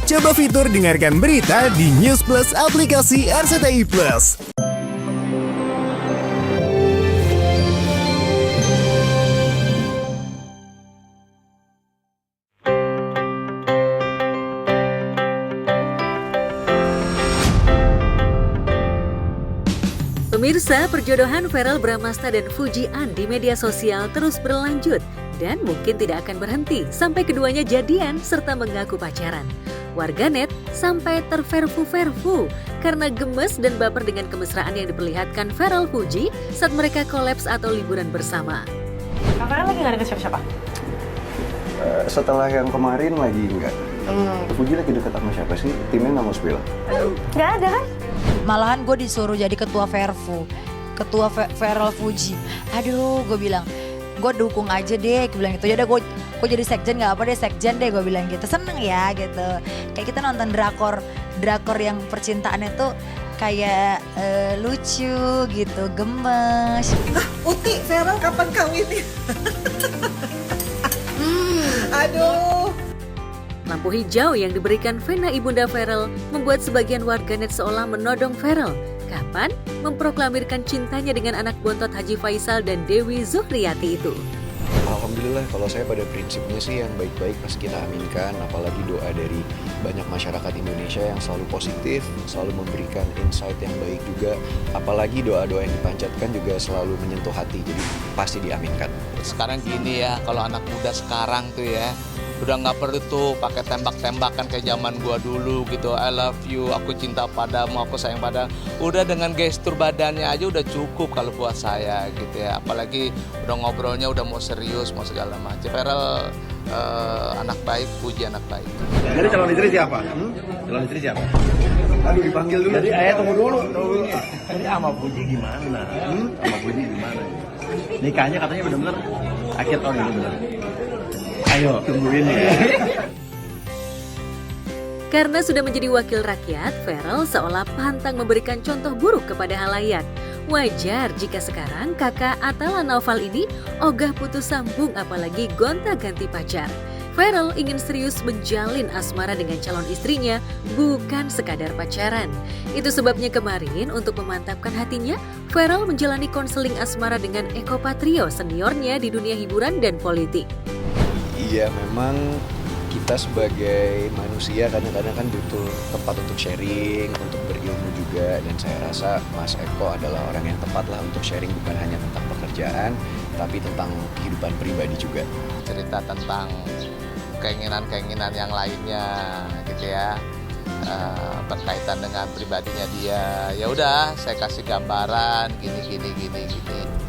Coba fitur dengarkan berita di News Plus aplikasi RCTI Plus. Pemirsa, perjodohan Verrell Bramasta dan Fujian di media sosial terus berlanjut dan mungkin tidak akan berhenti sampai keduanya jadian serta mengaku pacaran. Warganet sampai terverfu-verfu karena gemes dan baper dengan kemesraan yang diperlihatkan Verrell Fuji saat mereka kolaps atau liburan bersama. Kak Verrell lagi gak deket siapa-siapa? Setelah yang kemarin lagi enggak. Fuji lagi deket sama siapa sih? Timnya nggak mau spill. Gak ada kan? Malahan gue disuruh jadi ketua Verfu, ketua Verrell Fuji. Aduh, gue bilang, gue dukung aja deh, gue bilang gitu. Yaudah gue jadi sekjen gak apa deh, sekjen deh gue bilang gitu. Seneng ya gitu. Kayak kita nonton drakor yang percintaannya tuh kayak lucu gitu, gemes. Uti, Verrell kapan kawinnya? Aduh. Lampu hijau yang diberikan Vena ibunda Verrell membuat sebagian warganet seolah menodong Verrell. Kapan memproklamirkan cintanya dengan anak bontot Haji Faisal dan Dewi Zuhriyati itu? Alhamdulillah kalau saya pada prinsipnya sih yang baik-baik pasti kita aminkan. Apalagi doa dari banyak masyarakat Indonesia yang selalu positif, selalu memberikan insight yang baik juga. Apalagi doa-doa yang dipanjatkan juga selalu menyentuh hati, jadi pasti diaminkan. Sekarang gini ya, kalau anak muda sekarang tuh ya, udah nggak perlu tuh pakai tembak-tembakan kayak zaman gua dulu gitu. I love you, aku cinta padamu, aku sayang padamu. Udah dengan gestur badannya aja udah cukup kalau buat saya gitu ya. Apalagi udah ngobrolnya udah mau serius, mau segala macam. Verrell anak baik, Fuji anak baik. Jadi calon istri siapa? Calon istri siapa? Aduh dipanggil dulu. Jadi ayah tunggu dulu. Jadi sama Fuji gimana? Sama Fuji gimana? Nikahnya katanya benar-benar akhir tahun ini benar. Ayo tungguin ya. Karena sudah menjadi wakil rakyat, Verrell seolah pantang memberikan contoh buruk kepada halayak. Wajar jika sekarang kakak Atala Naufal ini ogah putus sambung apalagi gonta-ganti pacar. Verrell ingin serius menjalin asmara dengan calon istrinya, bukan sekadar pacaran. Itu sebabnya kemarin untuk memantapkan hatinya, Verrell menjalani konseling asmara dengan Eko Patrio, seniornya di dunia hiburan dan politik. Iya memang kita sebagai manusia kadang-kadang kan butuh tempat untuk sharing, untuk berilmu juga. Dan saya rasa Mas Eko adalah orang yang tepat lah untuk sharing bukan hanya tentang pekerjaan, tapi tentang kehidupan pribadi juga. Cerita tentang keinginan-keinginan yang lainnya gitu ya, berkaitan dengan pribadinya dia. Ya udah, saya kasih gambaran gini.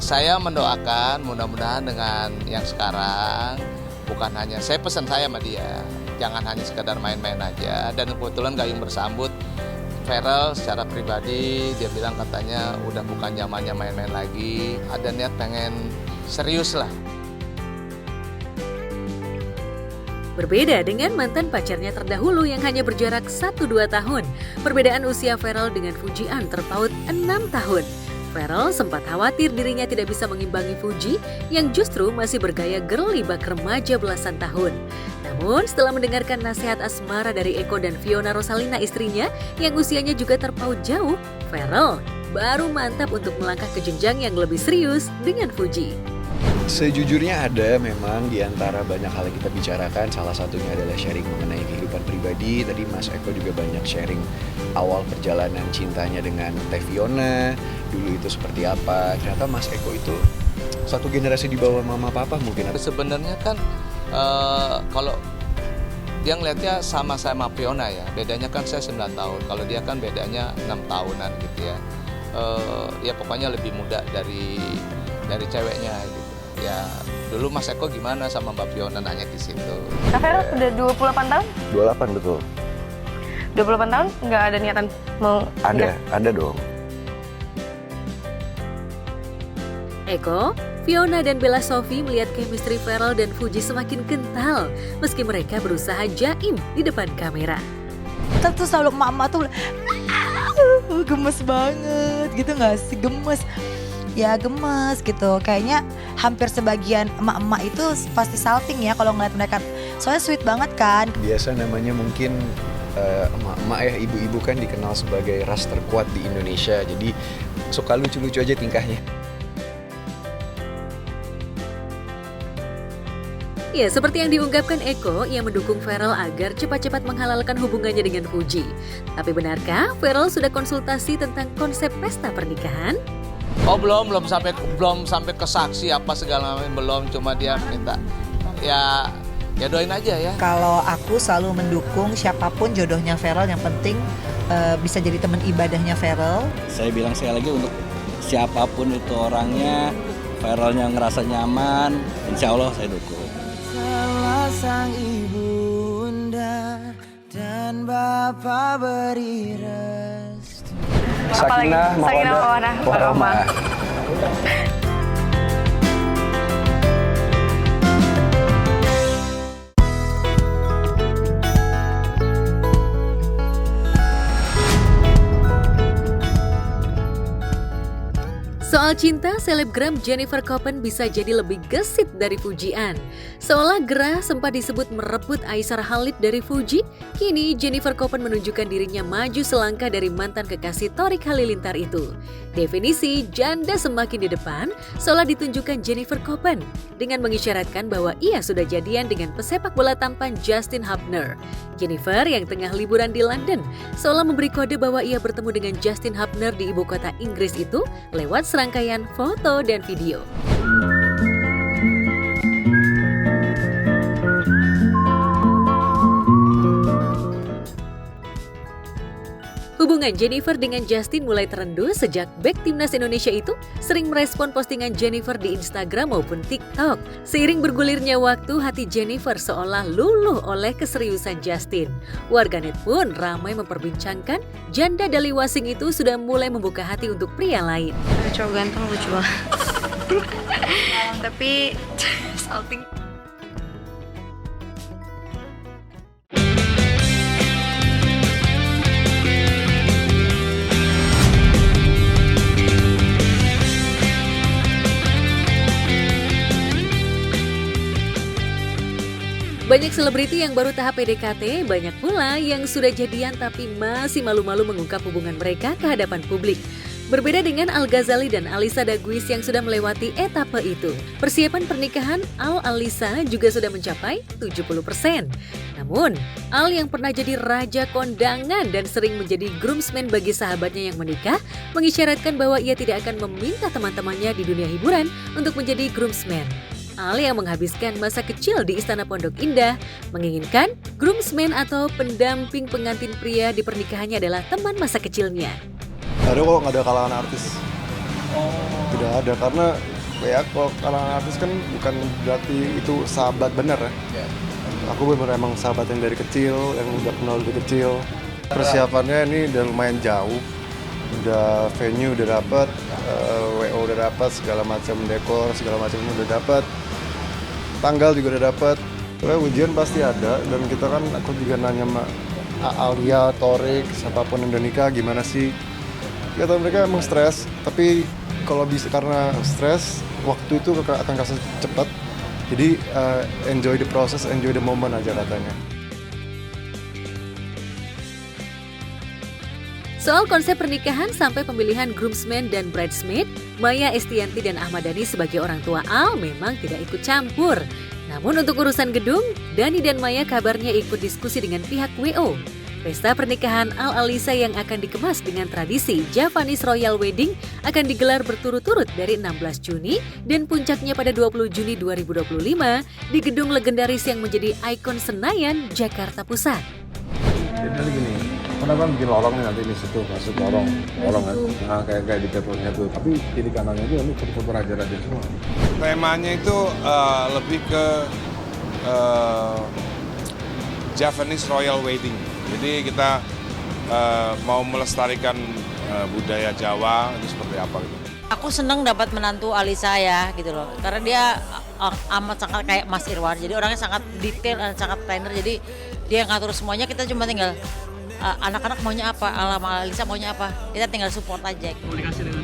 Saya mendoakan mudah-mudahan dengan yang sekarang bukan hanya saya pesan saya sama dia, jangan hanya sekedar main-main aja. Dan kebetulan gayung bersambut Verrell secara pribadi dia bilang katanya udah bukan zamannya main-main lagi, ada niat pengen serius lah. Berbeda dengan mantan pacarnya terdahulu yang hanya berjarak 1-2 tahun, perbedaan usia Verrell dengan Fujian terpaut 6 tahun. Verrell sempat khawatir dirinya tidak bisa mengimbangi Fuji yang justru masih bergaya girly bak remaja belasan tahun. Namun setelah mendengarkan nasihat asmara dari Eko dan Fiona Rosalina istrinya yang usianya juga terpaut jauh, Verrell baru mantap untuk melangkah ke jenjang yang lebih serius dengan Fuji. Sejujurnya ada memang di antara banyak hal yang kita bicarakan, salah satunya adalah sharing mengenai kehidupan pribadi. Tadi Mas Eko juga banyak sharing awal perjalanan cintanya dengan Teh Fiona, dulu itu seperti apa. Ternyata Mas Eko itu satu generasi di bawah mama papa mungkin. Sebenarnya kan kalau dia ngeliatnya sama saya sama Fiona ya, bedanya kan saya 9 tahun, kalau dia kan bedanya 6 tahunan gitu ya. Ya pokoknya lebih muda dari ceweknya gitu. Ya dulu Mas Eko gimana sama Mbak Fiona nanya di situ. Kak Verrell udah 28 tahun? 28 betul. 28 tahun nggak ada niatan mau nikah? Ada dong. Eko, Fiona dan Bella Sophie melihat chemistry Verrell dan Fuji semakin kental meski mereka berusaha jaim di depan kamera. Terus selalu emak-emak tuh gemes banget gitu gak sih, gemes. Ya gemes gitu, kayaknya hampir sebagian emak-emak itu pasti salting ya kalau ngeliat mereka. Soalnya sweet banget kan. Biasa namanya mungkin emak-emak ya, ibu-ibu kan dikenal sebagai ras terkuat di Indonesia. Jadi suka lucu-lucu aja tingkahnya. Ya, seperti yang diungkapkan Eko yang mendukung Ferrell agar cepat-cepat menghalalkan hubungannya dengan Fuji. Tapi benarkah Ferrell sudah konsultasi tentang konsep pesta pernikahan? Oh belum sampai ke saksi apa segala macam, belum, cuma dia minta ya doain aja ya. Kalau aku selalu mendukung siapapun jodohnya Ferrell, yang penting bisa jadi teman ibadahnya Ferrell. Saya bilang sekali lagi, untuk siapapun itu orangnya, Ferrellnya ngerasa nyaman, insya Allah saya dukung. Salah sang ibunda dan Bapa beri restu. Sakinah, mawaddah, warahmah. Soal cinta, selebgram Jennifer Copen bisa jadi lebih gesit dari pujian. Seolah gerah sempat disebut merebut Aisar Khalid dari Fuji, kini Jennifer Copen menunjukkan dirinya maju selangkah dari mantan kekasih Torik Halilintar itu. Definisi janda semakin di depan, seolah ditunjukkan Jennifer Copen dengan mengisyaratkan bahwa ia sudah jadian dengan pesepak bola tampan Justin Hubner. Jennifer yang tengah liburan di London seolah memberi kode bahwa ia bertemu dengan Justin Hubner di ibu kota Inggris itu lewat serangkaian foto dan video. Hubungan Jennifer dengan Justin mulai terenduh sejak bek timnas Indonesia itu sering merespon postingan Jennifer di Instagram maupun TikTok. Seiring bergulirnya waktu, hati Jennifer seolah luluh oleh keseriusan Justin. Warganet pun ramai memperbincangkan janda daliwasing itu sudah mulai membuka hati untuk pria lain. Cowok ganteng lucu banget. Tapi salting. Banyak selebriti yang baru tahap PDKT, banyak pula yang sudah jadian tapi masih malu-malu mengungkap hubungan mereka ke hadapan publik. Berbeda dengan Al Ghazali dan Alisa Daguis yang sudah melewati etape itu. Persiapan pernikahan Al-Alisa juga sudah mencapai 70%. Namun, Al yang pernah jadi raja kondangan dan sering menjadi groomsman bagi sahabatnya yang menikah, mengisyaratkan bahwa ia tidak akan meminta teman-temannya di dunia hiburan untuk menjadi groomsman. Al yang menghabiskan masa kecil di Istana Pondok Indah menginginkan groomsman atau pendamping pengantin pria di pernikahannya adalah teman masa kecilnya. Ada kok, nggak ada kalangan artis. Tidak ada, karena ya kalau kalangan artis kan bukan berarti itu sahabat bener ya. Aku bener emang sahabat yang dari kecil, yang udah kenal dari kecil. Persiapannya ini udah lumayan jauh. Udah venue udah dapat, WO udah dapat, segala macam dekor, segala macam udah dapat. Tanggal juga udah dapat. Ujian pasti ada, dan kita kan, aku juga nanya sama Alia, Torik, siapapun yang udah nikah gimana sih. Kata mereka emang stres, tapi kalau bisa karena stres, waktu itu akan kasih cepat. Jadi enjoy the process, enjoy the moment aja katanya. Soal konsep pernikahan sampai pemilihan groomsmen dan bridesmaid, Maya Estianty dan Ahmad Dhani sebagai orang tua Al memang tidak ikut campur. Namun untuk urusan gedung, Dhani dan Maya kabarnya ikut diskusi dengan pihak WO. Pesta pernikahan Al-Alisa yang akan dikemas dengan tradisi Javanese Royal Wedding akan digelar berturut-turut dari 16 Juni dan puncaknya pada 20 Juni 2025 di gedung legendaris yang menjadi ikon Senayan, Jakarta Pusat. Jadi gini, kenapa bikin lorong nih nanti di situ, masuk lorong kan, nah, kayak di keturnya tuh, tapi kiri kanannya itu foto-foto raja-raja semua. Temanya itu lebih ke Javanese Royal Wedding. Jadi kita mau melestarikan budaya Jawa itu seperti apa gitu. Aku seneng dapat menantu Alisa ya gitu loh, karena dia amat sangat kayak Mas Irwan, jadi orangnya sangat detail dan sangat planner, jadi dia yang ngatur semuanya, kita cuma tinggal anak-anak maunya apa, Alisa maunya apa, kita tinggal support aja. Komunikasi dengan